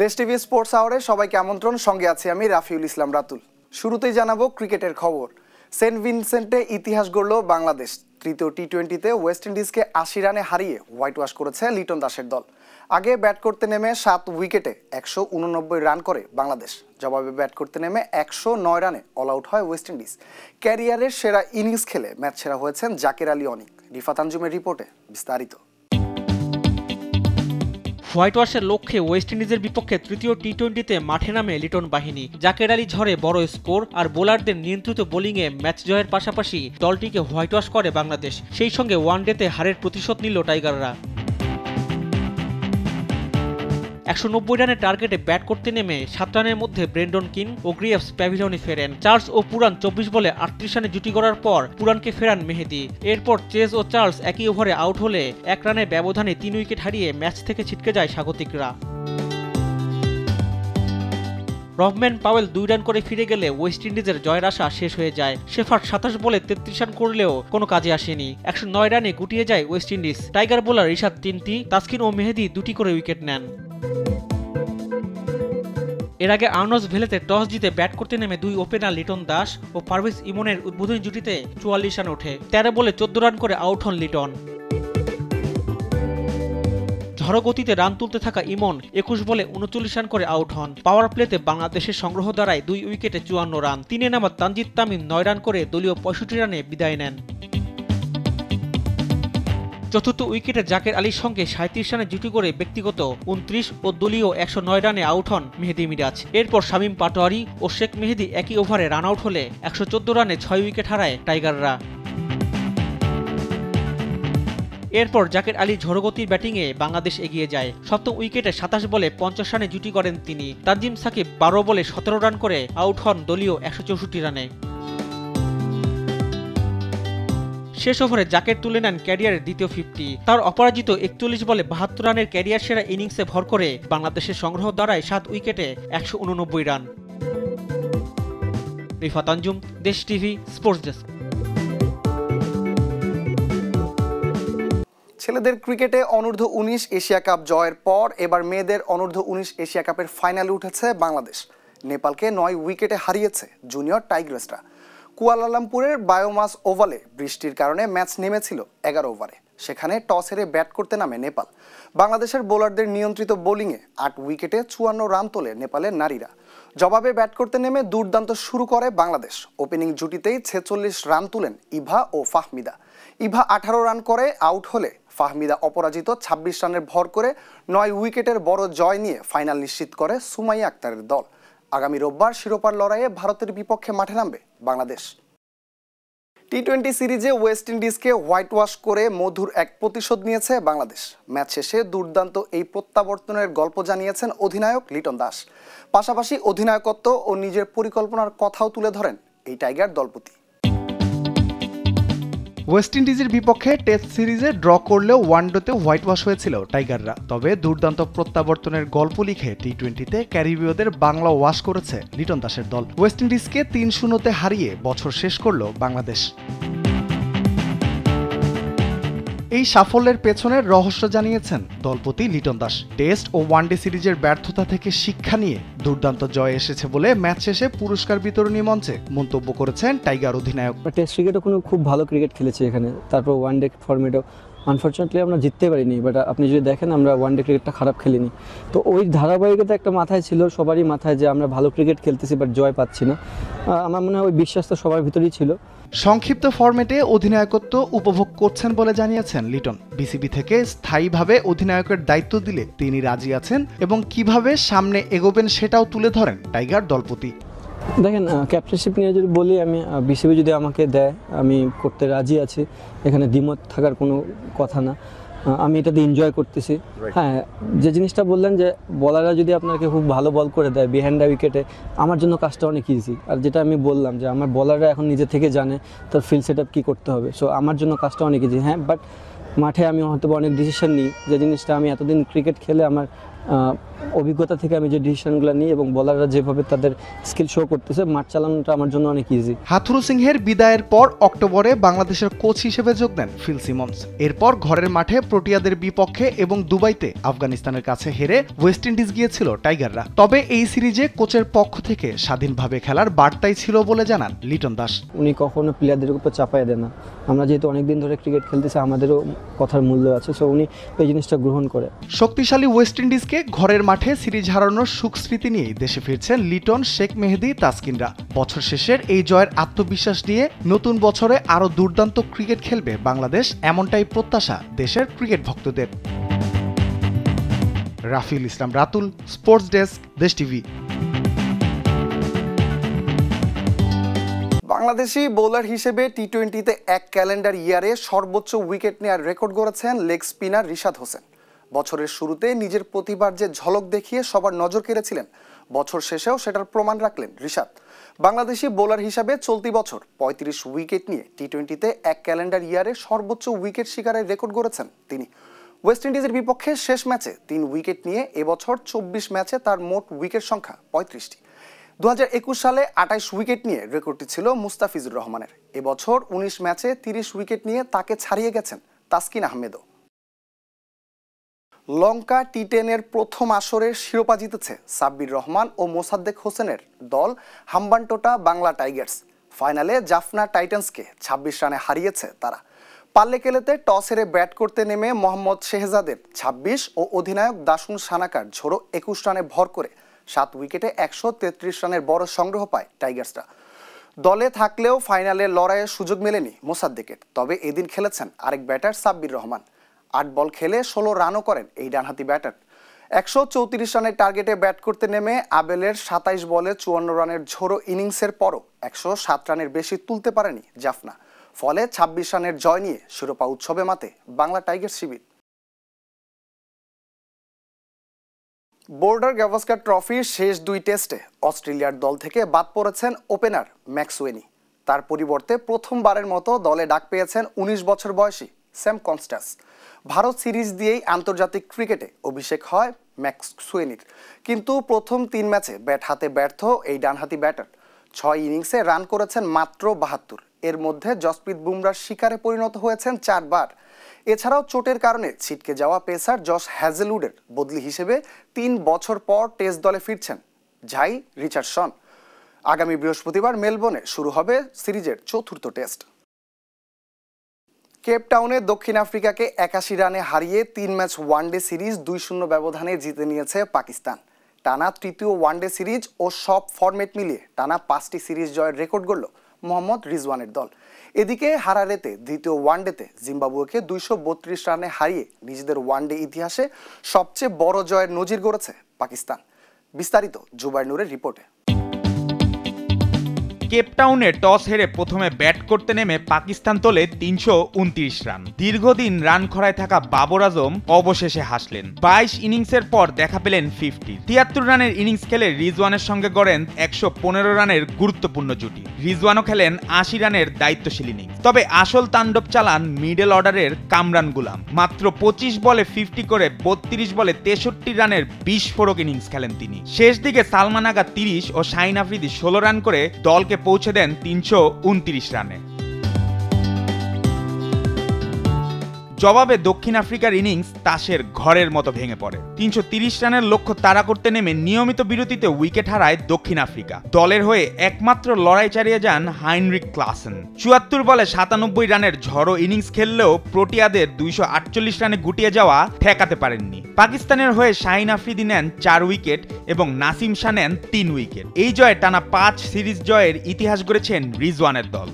দেশ TV sports আওয়ারে সবাইকে আমন্ত্রণ। সঙ্গে আছি আমি রাফিউল ইসলাম রাতুল। শুরুতেই জানাবো ক্রিকেটের খবর। সেন্ট ভিনসেন্টে ইতিহাস গড়ল বাংলাদেশ। তৃতীয় টি-20তে ওয়েস্ট ইন্ডিজকে 80 রানে হারিয়ে হোয়াইট ওয়াশ করেছে লিটন দাসের দল। আগে ব্যাট করতে নেমে 7 উইকেটে 189 রান করে বাংলাদেশ। জবাবে ব্যাট করতে নেমে 109 রানে অল আউট হয় ওয়েস্ট ইন্ডিজ। ক্যারিয়ারের সেরা ইনিংস খেলে ম্যাচ সেরা হয়েছেন জাকের আলী অনিক। রিফাত আঞ্জুমের রিপোর্টে বিস্তারিত। হোয়াইট ওয়াশের লক্ষ্যে ওয়েস্ট ইন্ডিজের বিপক্ষে তৃতীয় টি-20তে মাঠে নামে লিটন বাহিনী। জাকের আলী ঝড়ে বড় স্কোর আর বোলারদের নিয়ন্ত্রিত বোলিংয়ে ম্যাচ জয়ের পাশাপাশি দলটিকে হোয়াইট ওয়াশ করে বাংলাদেশ। সেই সঙ্গে ওয়ানডেতে হারের প্রতিশোধ নিল টাইগাররা। 190 রানের টার্গেটে ব্যাট করতে নেমে 7 রানের মধ্যে ব্রেন্ডন কিং ও গ্রিয়েভস প্যাভিলিয়নে ফেরেন। চার্লস ও পুরান 24 বলে 38 রানে জুটি গড়ার পর পুরানকে ফেরান মেহেদী। এরপর চেজ ও চার্লস একই ওভারে আউট হলে 1 রানের ব্যবধানে 3 উইকেট হারিয়ে ম্যাচ থেকে ছিটকে যায় স্বাগতিকরা। রহম্যান পাওয়েল 2 রান করে ফিরে গেলে ওয়েস্ট ইন্ডিজের জয়ের আশা শেষ হয়ে যায়। শেফার্ড 27 বলে 33 রান করলেও কোনো কাজে আসেনি। 109 রানে গুটিয়ে যায় West Indies. Tiger bowler Rishad 3টি, তাসকিন ও মেহেদী 2টি করে উইকেট নেন। এর আগে আর্নস ভেলেতে টস জিতে ব্যাট করতে নেমে 2 ওপেনার লিটন দাস ও পারভেজ ইমনের উদ্বোধনী জুটিতে 44 রান ওঠে। 13 বলে 14 রান করে আউট হন লিটন। ঝড়ো গতিতে রান তুলতে থাকা ইমন 21 বলে 39 রান করে আউট হন। পাওয়ার প্লেতে বাংলাদেশের সংগ্রহ দ্বারায় 2 উইকেটে 54 রান। 3 নামা তানজিদ তামিম 9 রান করে দলীয় 65 রানে বিদায় নেন। চতুর্থ উইকেটে জাকের আলীর সঙ্গে 37 রানে জুটি করে ব্যক্তিগত 29 ও দলীয় 109 রানে আউট হন মেহেদী মিরাজ। এরপর শামীম পাটোয়ারি ও শেখ মেহেদী একই ওভারে রান আউট হলে 114 রানে 6 উইকেট হারায় টাইগাররা। এরপর জাকের আলী ঝড়গতির ব্যাটিংয়ে বাংলাদেশ এগিয়ে যায়। সপ্তম উইকেটে 27 বলে 50 রানে জুটি করেন তিনি। তানজিম সাকিব 12 বলে 17 রান করে আউট হন দলীয় 164 রানে। শেষ ওভারে জাকের তুলে নেন ক্যারিয়ারের দ্বিতীয় 50। তার অপরাজিত 41 বলে 72 রানের ক্যারিয়ার সেরা ইনিংসে ভর করে বাংলাদেশের সংগ্রহ দ্বারায় 7 উইকেটে 189 রান। রিফাত আঞ্জুম, দেশ টিভি স্পোর্টস ডেস্ক। ছেলেদের ক্রিকেটে অনূর্ধ্ব 19 এশিয়া কাপ জয়ের পর এবার মেয়েদের অনূর্ধ্ব 19 এশিয়া কাপের ফাইনালে উঠেছে বাংলাদেশ। নেপালকে 9 উইকেটে হারিয়েছে জুনিয়র টাইগ্রেসরা। কুয়ালালামপুরের বায়োমাস ওভালে বৃষ্টির কারণে ম্যাচ নেমেছিল 11 ওভারে। সেখানে টস হেরে ব্যাট করতে নামে নেপাল। বাংলাদেশের বোলারদের নিয়ন্ত্রিত বোলিংয়ে 8 উইকেটে 54 রান তোলে নেপালের নারীরা। জবাবে ব্যাট করতে নেমে দুর্দান্ত শুরু করে বাংলাদেশ। ওপেনিং জুটিতেই 46 রান তুলেন ইভা ও ফাহমিদা। ইভা 18 রান করে আউট হলে ফাহমিদা অপরাজিত 26 রানের ভর করে 9 উইকেটের বড় জয় নিয়ে ফাইনাল নিশ্চিত করে সুমাইয়া আক্তারের দল। আগামী রোববার শিরোপার লড়াইয়ে ভারতের বিপক্ষে মাঠে নামবে বাংলাদেশ। টি-20 সিরিজে ওয়েস্ট ইন্ডিজকে হোয়াইট ওয়াশ করে মধুর এক প্রতিশোধ নিয়েছে বাংলাদেশ। ম্যাচ শেষে দুর্দান্ত এই প্রত্যাবর্তনের গল্প জানিয়েছেন অধিনায়ক লিটন দাস। পাশাপাশি অধিনায়কত্ব ও নিজের পরিকল্পনার কথাও তুলে ধরেন এই টাইগার দলপতি। ওয়েস্ট ইন্ডিজের বিপক্ষে টেস্ট সিরিজে ড্র করলেও ওয়ানডেতে হোয়াইট ওয়াশ হয়েছিল টাইগাররা। তবে দুর্দান্ত প্রত্যাবর্তনের গল্প লিখে টি-20তে ক্যারিবীয়দের বাংলা ওয়াশ করেছে লিটন দাসের দল। ওয়েস্ট ইন্ডিজকে 3-0 হারিয়ে বছর শেষ করল বাংলাদেশ। এই সাফল্যের পেছনের রহস্য জানিয়েছেন দলপতি লিটন দাস। টেস্ট ও ওয়ানডে সিরিজের ব্যর্থতা থেকে শিক্ষা নিয়ে দুর্দান্ত জয় এসেছে বলে ম্যাচ শেষে পুরস্কার বিতরণী মঞ্চে মন্তব্য করেছেন টাইগার অধিনায়ক। টেস্ট ক্রিকেটও খুব ভালো ক্রিকেট খেলেছে এখানে। তারপর ওয়ানডে ফরম্যাটেও আনফর্চুনেটলি আমরা জিততে পারিনি, বাট আপনি যদি দেখেন আমরা ওয়ানডে ক্রিকেটটা খারাপ খেলিনি। তো ওই ধারাবাহিকতা একটা মাথায় ছিল, সবারই মাথায়, যে আমরা ভালো ক্রিকেট খেলতেছি বাট জয় পাচ্ছি না। আমার মনে হয় ওই বিশ্বাস তো সবার ভিতরেই ছিল। সংক্ষিপ্ত ফরম্যাটে অধিনায়কত্ব উপভোগ করছেন বলে জানিয়েছেন লিটন। বিসিবি থেকে স্থায়ীভাবে অধিনায়কের দায়িত্ব দিলে তিনি রাজি আছেন এবং কিভাবে সামনে এগোবেন সেটাও তুলে ধরেন টাইগার দলপতি। দেখেন, ক্যাপ্টেনশিপ নিয়ে যদি বলি, আমি বিসিবি যদি আমাকে দেয় আমি করতে রাজি আছি। এখানে দ্বিমত থাকার কোনো কথা না। আমি এটাতে এনজয় করতেছি। হ্যাঁ, যে জিনিসটা বললেন যে বলাররা যদি আপনাকে খুব ভালো বল করে দেয় বিহাইন্ড দ্য উইকেটে, আমার জন্য কাজটা অনেক ইজি। আর যেটা আমি বললাম যে আমার বলাররা এখন নিজে থেকে জানে তার ফিল্ড সেট আপ কী করতে হবে। সো আমার জন্য কাজটা অনেক ইজি। হ্যাঁ, বাট মাঠে আমি হয়তো অনেক ডিসিশন নিই, যে জিনিসটা আমি এতদিন ক্রিকেট খেলে আমার অভিজ্ঞতা থেকে আমি যে ডিসিশনগুলো নিই এবং বোলাররা যেভাবে তাদের স্কিল শো করতেছে, মাঠ চালানোটা আমার জন্য অনেক ইজি। হাথুরু সিংহের বিদায়ের পর অক্টোবরে বাংলাদেশের কোচ হিসেবে যোগ দেন ফিল সিমন্স। এরপর ঘরের মাঠে প্রোটিয়াদের বিপক্ষে এবং দুবাইতে আফগানিস্তানের কাছে হেরে ওয়েস্ট ইন্ডিজ গিয়েছিল টাইগাররা। তবে এই সিরিজে কোচের পক্ষ থেকে স্বাধীনভাবে খেলার বার্তাই ছিল বলে জানান লিটন দাস। উনি কখনো প্লেয়ারদের উপর চাপায় দেন না। আমরা যেহেতু অনেকদিন ধরে ক্রিকেট খেলতেছি, আমাদেরও কথার মূল্য আছে, সো উনি এই জিনিসটা গ্রহণ করে। শক্তিশালী ওয়েস্ট ইন্ডিজকে ঘরের মাঠে সিরিজ হারানোর সুখ স্মৃতি নিয়েই দেশে ফিরছেন লিটন, শেখ মেহেদী, তাসকিনরা। বছর শেষের এই জয়ের আত্মবিশ্বাস নিয়ে নতুন বছরে আরও দুর্দান্ত ক্রিকেট খেলবে বাংলাদেশ, এমনটাই প্রত্যাশা দেশের ক্রিকেট ভক্তদের। রাফিউল ইসলাম রাতুল, স্পোর্টস ডেস্ক, দেশ টিভি। বাংলাদেশি বোলার হিসেবে টি-20তে এক ক্যালেন্ডার ইয়ারে সর্বোচ্চ উইকেট নেওয়ার রেকর্ড গড়েছেন লেগ স্পিনার রিশাদ হোসেন। বছরের শুরুতে নিজের প্রতিভার যে ঝলক দেখিয়ে সবার নজর কেড়েছিলেন, বছর শেষেও সেটার প্রমাণ রাখলেন রিশাদ। বাংলাদেশি বোলার হিসাবে চলতি বছর ৩৫ উইকেট নিয়ে টি-20তে এক ক্যালেন্ডার ইয়ারে সর্বোচ্চ উইকেট শিকারের রেকর্ড গড়েছেন তিনি। ওয়েস্ট ইন্ডিজের বিপক্ষে শেষ ম্যাচে ৩ উইকেট নিয়ে এবছর ২৪ ম্যাচে তার মোট উইকেট সংখ্যা ৩৫টি। ২০২১ সালে ২৮ উইকেট নিয়ে রেকর্ডটি ছিল মুস্তাফিজুর রহমানের। এবছর ১৯ ম্যাচে ৩০ উইকেট নিয়ে তাকে ছাড়িয়ে গেছেন তাসকিন আহমেদও। লঙ্কা টি-10-এর প্রথম আসরের শিরোপা জিতেছে সাব্বির রহমান ও মোসাদ্দেক হোসেনের দল হাম্বানটোটা বাংলা টাইগার্স। ফাইনালে জাফনা টাইটান্সকে ২৬ রানে হারিয়েছে তারা। পাল্লেকেলেতে টস হেরে ব্যাট করতে নেমে মোহাম্মদ শেহজাদের ২৬ ও অধিনায়ক দাসুন সানাকার ঝোড়ো ২১ রানে ভর করে ৭ উইকেটে ১৩৩ রানের বড় সংগ্রহ পায় টাইগার্সরা। দলে থাকলেও ফাইনালে লড়াইয়ের সুযোগ মেলেনি মোসাদ্দেকের। তবে এদিন খেলেছেন আরেক ব্যাটার সাব্বির রহমান। ৮ বল খেলে ১৬ রানও করেন এই ডানহাতি ব্যাটার। ১৩৪ রানের টার্গেটে ব্যাট করতে নেমে আবেলের ২৭ বলে ৫৪ রানের ঝোড়ো ইনিংসের পরও ১০৭ রানের বেশি তুলতে পারেনি জাফনা। ফলে ২৬ রানের জয় নিয়ে শিরোপা উৎসবে মাতে বাংলা টাইগার শিবির। বর্ডার গাভাস্কার ট্রফির শেষ ২ টেস্টে অস্ট্রেলিয়ার দল থেকে বাদ পড়েছেন ওপেনার ম্যাক্সওয়েনি। তার পরিবর্তে প্রথমবারের মতো দলে ডাক পেয়েছেন ১৯ বছর বয়সী স্যাম কনস্ট্যান্স। ভারত সিরিজ দিয়েই আন্তর্জাতিক ক্রিকেটে অভিষেক হয় ম্যাক্সওয়েনির। কিন্তু প্রথম ৩ ম্যাচে ব্যাট হাতে ব্যর্থ এই ডানহাতি ব্যাটার। ৬ ইনিংসে রান করেছেন মাত্র ৭২। এর মধ্যে জসপ্রীত বুমরার শিকারে পরিণত হয়েছেন ৪ বার। এছাড়াও চোটের কারণে ছিটকে যাওয়া পেসার জশ হ্যাজেলউডের বদলি হিসেবে ৩ বছর পর টেস্ট দলে ফিরছেন ঝাই রিচার্ডসন। আগামী বৃহস্পতিবার মেলবোর্নে শুরু হবে সিরিজের চতুর্থ টেস্ট। কেপটাউনে দক্ষিণ আফ্রিকাকে ৮১ রানে হারিয়ে ৩ ম্যাচ ওয়ানডে সিরিজ ২-০ ব্যবধানে জিতে নিয়েছে পাকিস্তান। টানা তৃতীয় ওয়ানডে সিরিজ ও সব ফরম্যাট মিলিয়ে টানা ৫টি সিরিজ জয়ের রেকর্ড গড়ল মোহাম্মদ রিজওয়ানের দল। এদিকে হারারেতে দ্বিতীয় ওয়ানডেতে জিম্বাবুয়েকে ২৩২ রানে হারিয়ে নিজেদের ওয়ানডে ইতিহাসে সবচেয়ে বড় জয়ের নজির গড়েছে পাকিস্তান। বিস্তারিত জুবাইর নূরের রিপোর্টে। কেপটাউনে টস হেরে প্রথমে ব্যাট করতে নেমে পাকিস্তান তোলে ৩২৯ রান। দীর্ঘদিন রান খরায় থাকা বাবর আজম অবশেষে হাসলেন। ২২ ইনিংসের পর দেখা পেলেন 50। ৭৩ রানের ইনিংস খেলে রিজওয়ানের সঙ্গে গড়েন ১১৫ রানের গুরুত্বপূর্ণ জুটি। রিজওয়ানও খেলেন ৮০ রানের দায়িত্বশীল ইনিংস। তবে আসল তাণ্ডব চালান মিডল অর্ডারের কামরান গুলাম। মাত্র ২৫ বলে 50 করে ৩২ বলে ৬৩ রানের বিস্ফোরক ইনিংস খেলেন তিনি। শেষ দিকে সালমান আগা ৩০ ও শাহিন আফ্রিদি ১৬ রান করে দলকে পৌঁছে দেন ৩২৯ রানে। জবাবে দক্ষিণ আফ্রিকার ইনিংস তাসের ঘরের মতো ভেঙে পড়ে। ৩৩০ রানের লক্ষ্য তাড়া করতে নেমে নিয়মিত বিরতিতে উইকেট হারায় দক্ষিণ আফ্রিকা। দলের হয়ে একমাত্র লড়াই চালিয়ে যান হাইনরিক ক্লাসেন। ৭৪ বলে ৯৭ রানের ঝড়ো ইনিংস খেললেও প্রোটিয়াদের ২৪৮ রানে গুটিয়ে যাওয়া ঠেকাতে পারেননি। পাকিস্তানের হয়ে শাহিন আফ্রিদি নেন ৪ উইকেট এবং নাসিম শাহ নেন ৩ উইকেট। এই জয়ে টানা ৫ সিরিজ জয়ের ইতিহাস গড়েছেন রিজওয়ানের দল।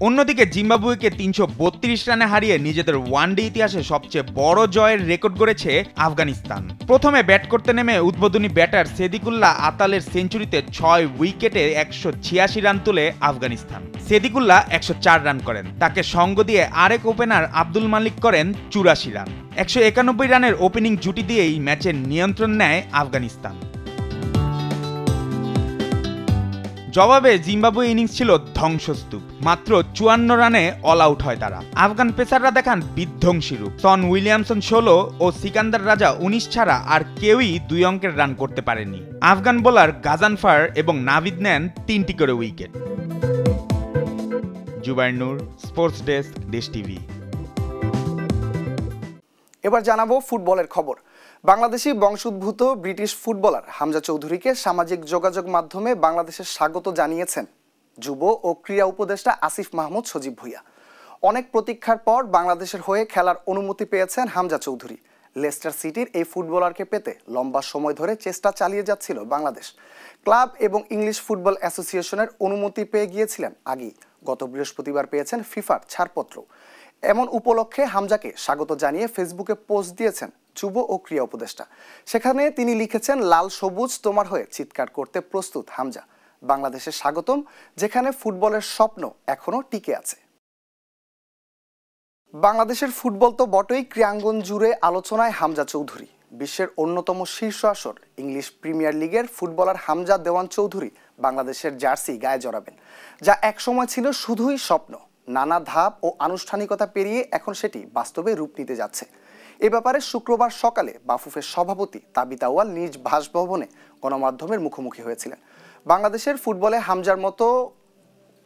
অন্যদিকে জিম্বাবুয়েকে ৩৩২ রানে হারিয়ে নিজেদের ওয়ানডে ইতিহাসে সবচেয়ে বড় জয়ের রেকর্ড গড়েছে আফগানিস্তান। প্রথমে ব্যাট করতে নেমে উদ্বোধনী ব্যাটার সেদিকুল্লাহ আতালের সেঞ্চুরিতে ৬ উইকেটে ১৮৬ রান তুলে আফগানিস্তান। সেদিকুল্লাহ ১০৪ রান করেন। তাকে সঙ্গ দিয়ে আরেক ওপেনার আব্দুল মালিক করেন ৮৪ রান। ১৯১ রানের ওপেনিং জুটি দিয়েই ম্যাচের নিয়ন্ত্রণ নেয় আফগানিস্তান। জবাবে জিম্বাবুয়ে ইনিংস ছিল ধ্বংসস্তূপ। মাত্র 54 রানে অল আউট হয় তারা। আফগান পেসাররা দেখান বিধ্বংসী রূপ। সন উইলিয়ামসন 16 ও সিকান্দার রাজা 19 ছাড়া আর কেউই 2 অঙ্কের রান করতে পারেনি। আফগান বোলার গাজানফার এবং নাভিদ নেন 3টি করে উইকেট। জুবাইর নূর, স্পোর্টস ডেস্ক, দেশ টিভি। এবার জানাবো ফুটবলের খবর। বাংলাদেশি বংশোদ্ভূত ব্রিটিশ ফুটবলার হামজা চৌধুরীকে সামাজিক যোগাযোগ মাধ্যমে বাংলাদেশের স্বাগত জানিয়েছেন যুব ও ক্রীড়া উপদেষ্টা আসিফ মাহমুদ সজীব ভুঁইয়া। অনেক প্রতীক্ষার পর বাংলাদেশের হয়ে খেলার অনুমতি পেয়েছেন হামজা চৌধুরী। লেস্টার সিটির এই ফুটবলারকে পেতে লম্বা সময় ধরে চেষ্টা চালিয়ে যাচ্ছিল বাংলাদেশ। ক্লাব এবং ইংলিশ ফুটবল অ্যাসোসিয়েশনের অনুমতি পেয়ে গিয়েছিলেন আগেই। গত বৃহস্পতিবার পেয়েছেন ফিফার ছাড়পত্র। এমন উপলক্ষে হামজাকে স্বাগত জানিয়ে ফেসবুকে পোস্ট দিয়েছেন যুব ও ক্রীড়া উপদেষ্টা। সেখানে তিনি লিখেছেন, লাল সবুজ তোমার হয়ে চিৎকার করতে প্রস্তুত হামজা। বাংলাদেশের স্বাগতম, যেখানে ফুটবলের স্বপ্ন এখনো টিকে আছে। বাংলাদেশের ফুটবল তো বটেই, ক্রীড়াঙ্গন জুড়ে আলোচনায় হামজা চৌধুরী। বিশ্বের অন্যতম শীর্ষ আসর ইংলিশ প্রিমিয়ার লিগের ফুটবলার হামজা দেওয়ান চৌধুরী বাংলাদেশের জার্সি গায়ে জড়াবেন, যা একসময় ছিল শুধুই স্বপ্ন। নানা ধাপ ও আনুষ্ঠানিকতা পেরিয়ে এখন সেটি বাস্তবে রূপ নিতে যাচ্ছে। এ ব্যাপারে শুক্রবার সকালে বাফুফের সভাপতি তাবিত আউয়াল নিজ বাসভবনে গণমাধ্যমের মুখোমুখি হয়েছিলেন। বাংলাদেশের ফুটবলে হামজার মতো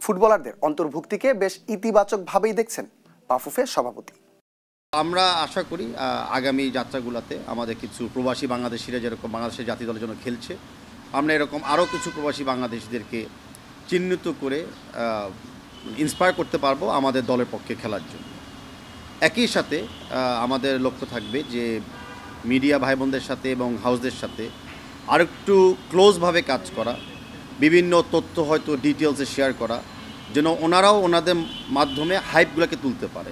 ফুটবলারদের অন্তর্ভুক্তিকে বেশ ইতিবাচকভাবেই দেখছেন বাফুফের সভাপতি। আমরা আশা করি আগামী যাত্রাগুলোতে আমাদের কিছু প্রবাসী বাংলাদেশিরা যেরকম বাংলাদেশের জাতীয় দলের জন্য খেলছে, আমরা এরকম আরও কিছু প্রবাসী বাংলাদেশিদেরকে চিহ্নিত করে ইন্সপায়ার করতে পারবো আমাদের দলের পক্ষে খেলার জন্য। একই সাথে আমাদের লক্ষ্য থাকবে যে মিডিয়া ভাই বোনদের সাথে এবং হাউসদের সাথে আরেকটু ক্লোজভাবে কাজ করা, বিভিন্ন তথ্য হয়তো ডিটেলসে শেয়ার করা, যেন ওনারাও ওনাদের মাধ্যমে হাইপগুলোকে তুলতে পারে।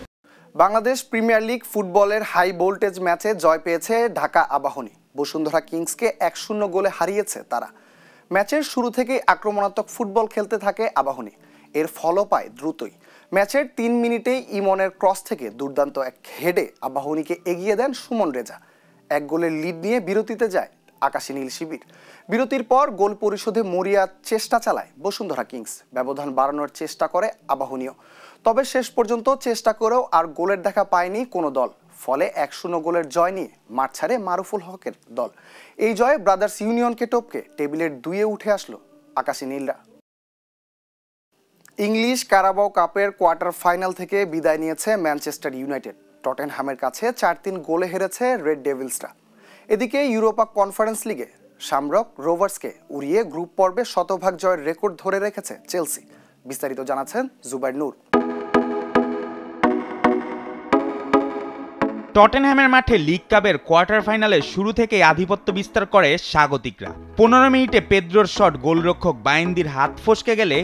বাংলাদেশ প্রিমিয়ার লিগ ফুটবলের হাই ভোল্টেজ ম্যাচে জয় পেয়েছে ঢাকা আবাহনী। বসুন্ধরা কিংসকে 1-0 গোলে হারিয়েছে তারা। ম্যাচের শুরু থেকেই আক্রমণাত্মক ফুটবল খেলতে থাকে আবাহনী। এর ফলও পায় দ্রুতই। ম্যাচের 3 মিনিটেই ইমনের ক্রস থেকে দুর্দান্ত এক হেডে আবাহনীকে এগিয়ে দেন সুমন রেজা। 1 গোলের লিড নিয়ে বিরতিতে যায় আকাশী নীল শিবির। বিরতির পর গোল পরিশোধে মরিয়া চেষ্টা চালায় বসুন্ধরা কিংস। ব্যবধান বাড়ানোর চেষ্টা করে আবাহনীও, তবে শেষ পর্যন্ত চেষ্টা করেও আর গোলের দেখা পায়নি কোনো দল। ফলে 1-0 গোলের জয় নিয়ে মাঠ ছাড়ে মারুফুল হকের দল। এই জয়ে ব্রাদার্স ইউনিয়নকে টপকে টেবিলের 2-এ উঠে আসলো আকাশী নীলরা। ইংলিশ কারাবাও কাপের কোয়ার্টার ফাইনাল থেকে বিদায় নিয়েছে ম্যানচেস্টার ইউনাইটেড। টটেনহ্যামের কাছে 4-3 গোলে হেরেছে রেড ডেভিলসরা। এদিকে ইউরোপা কনফারেন্স লিগে শামরক রোভার্সকে উড়িয়ে গ্রুপ পর্বে শতভাগ জয়ের রেকর্ড ধরে রেখেছে চেলসি। বিস্তারিত জানাচ্ছেন জুবাইর নূর। টটেনহ্যামের মাঠে লিগ কাপের কোয়ার্টার ফাইনালে শুরু থেকেই আধিপত্য বিস্তার করে স্বাগতিকরা। 15 মিনিটে পেদ্রোর শট গোলরক্ষক বাইন্দির হাত ফসকে গেলে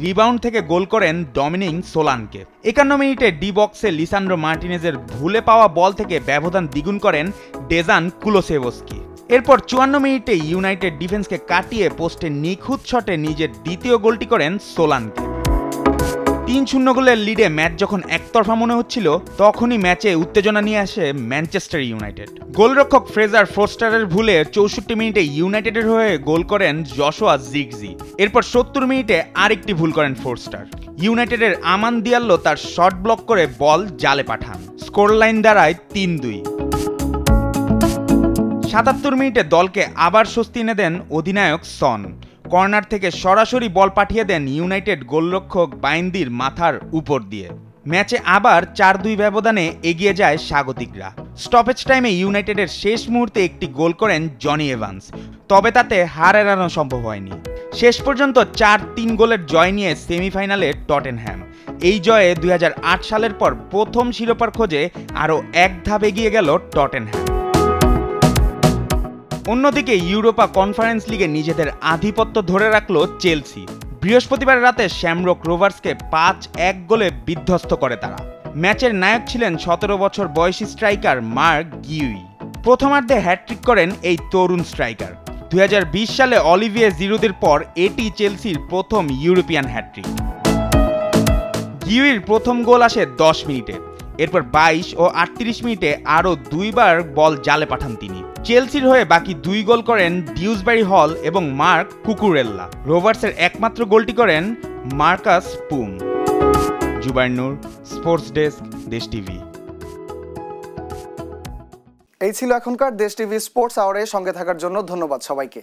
রিবাউন্ড থেকে গোল করেন ডমিনিক সোলানকে। 51 মিনিটে ডি বক্সে লিসান্ড্রো মার্টিনেজের ভুলে পাওয়া বল থেকে ব্যবধান দ্বিগুণ করেন ডেজান কুলোসেভস্কি। এরপর 54 মিনিটে ইউনাইটেড ডিফেন্সকে কাটিয়ে পোস্টে নিখুঁত শটে নিজের দ্বিতীয় গোলটি করেন সোলানকে। 3-0 গোলের লিডে ম্যাচ যখন একতরফা মনে হচ্ছিল, তখনই ম্যাচে উত্তেজনা নিয়ে আসে ম্যানচেস্টার ইউনাইটেড। গোলরক্ষক ফ্রেজার ফোস্টারের ভুলে 64 মিনিটে ইউনাইটেডের হয়ে গোল করেন জশোয়া জিগজি। এরপর 70 মিনিটে আরেকটি ভুল করেন ফোস্টার। ইউনাইটেডের আমান দিয়াল্লো তার শট ব্লক করে বল জালে পাঠান। স্কোর লাইন দাঁড়ায় 3-2। 77 মিনিটে দলকে আবার স্বস্তি এনে দেন অধিনায়ক সন। কর্নার থেকে সরাসরি বল পাঠিয়ে দেন ইউনাইটেড গোলরক্ষক বাইন্দির মাথার উপর দিয়ে। ম্যাচে আবার 4-2 ব্যবধানে এগিয়ে যায় স্বাগতিকরা। স্টপেজ টাইমে ইউনাইটেডের শেষ মুহূর্তে একটি গোল করেন জনি এভান্স, তবে তাতে হার এড়ানো সম্ভব হয়নি। শেষ পর্যন্ত 4-3 গোলের জয় নিয়ে সেমিফাইনালে টটেনহ্যাম। এই জয়ে 2008 সালের পর প্রথম শিরোপার খোঁজে আরও এক ধাপ এগিয়ে গেল টটেনহ্যাম। অন্যদিকে ইউরোপা কনফারেন্স লিগে নিজেদের আধিপত্য ধরে রাখল চেলসি। বৃহস্পতিবার রাতে শ্যামরক রোভার্সকে 5-1 গোলে বিধ্বস্ত করে তারা। ম্যাচের নায়ক ছিলেন 17 বছর বয়সী স্ট্রাইকার মার্ক গিউই। প্রথমার্ধে হ্যাটট্রিক করেন এই তরুণ স্ট্রাইকার। 2020 সালে অলিভিয়ে জিরুদের পর এটি চেলসির প্রথম ইউরোপিয়ান হ্যাটট্রিক। গিউইর প্রথম গোল আসে 10 মিনিটে। এরপর 22 ও 38 মিনিটে আরও 2বার বল জালে পাঠান তিনি। চেলসির হয়ে বাকি 2 গোল করেন ডিউসবারি হল এবং মার্ক কুকুরেল্লা। রোভার্সের একমাত্র গোলটি করেন মার্কাস পুম। জুবাইর নূর, স্পোর্টস ডেস্ক, দেশ টিভি। এই ছিল এখনকার দেশ টিভি স্পোর্টস আওয়ারে। সঙ্গে থাকার জন্য ধন্যবাদ সবাইকে।